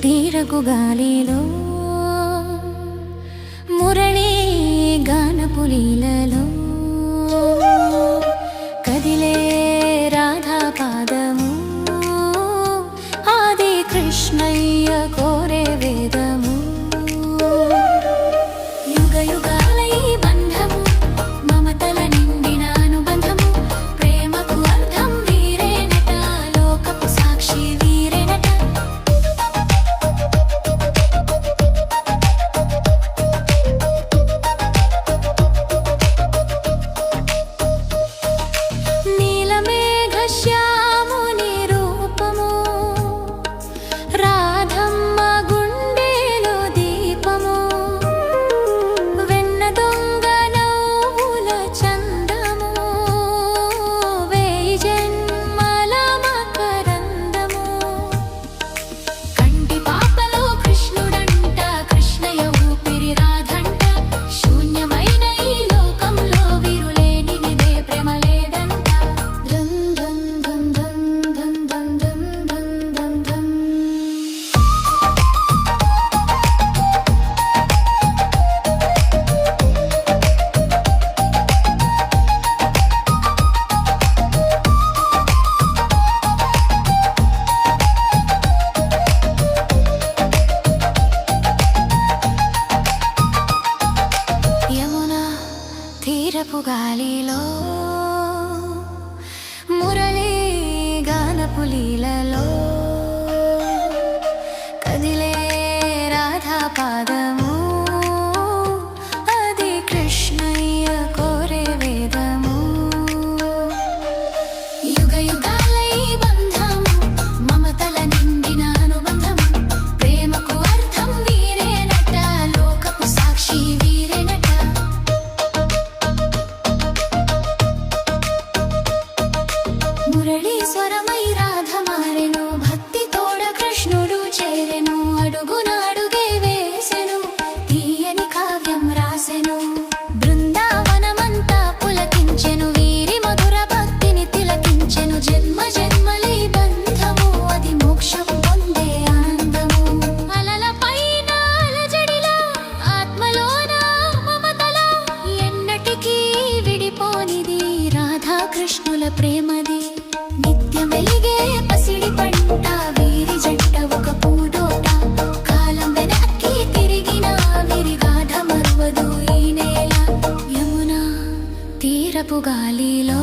తీరపు గాలిలో మురళీ గానపు లీలలో కదిలే రాధా పాదము ఆది కృష్ణయ్య కోరే వేదము యుగ యుగాల ఈ బంధము మమతల నిండిన అనుబంధము ప్రేమకు అర్థం వీరేనట లోకపు సాక్షి వీరేనట శ్యాముని రూపము రాధమ్మ గుండెలో దీపము వెన్న దొంగ నవ్వుల చందము వేయి జన్మల మకరందము కంటి పాపలో కృష్ణుడంట కృష్ణయ్య ఊపిరి రాధంట శూన్యమైన ఈ లోకంలో విరులేనిదే ప్రేమ లేదంట తీరపు గాలిలో మురళీ గానపు లీలలో కదిలే రాధా పాదము అది కృష్ణయ్య కోరే వేదము యుగ యుగాల ఈ బంధము మమతల నిండిన అనుబంధము ప్రేమకు అర్థం వీరేనట లోకపు సాక్షి వీరేనట మురళీశ్వరమై రాధ మారెను భక్తి తోడ కృష్ణుడు చేరెను అడుగునాడుగే వేసెను తీయని కావ్యం రాసెను బృందావనమంతా పులకించెను వీరి మధుర భక్తిని తిలకించెను జన్మ జన్మలై బంధము అది మోక్షం పొందే ఆనందము అలల పైన అలజడిలా ఆత్మలోన మమతలా ఎన్నటికీ విడిపోనిది రాధా కృష్ణుల ప్రేమది నిత్యం వెలిగే పసిడి పంట వీరి జంట ఒక పూదోట కాలం వెనక్కి తిరిగిన వీరి గాథ మరువదు ఈ నేల యమునా తీరపు గాలిలో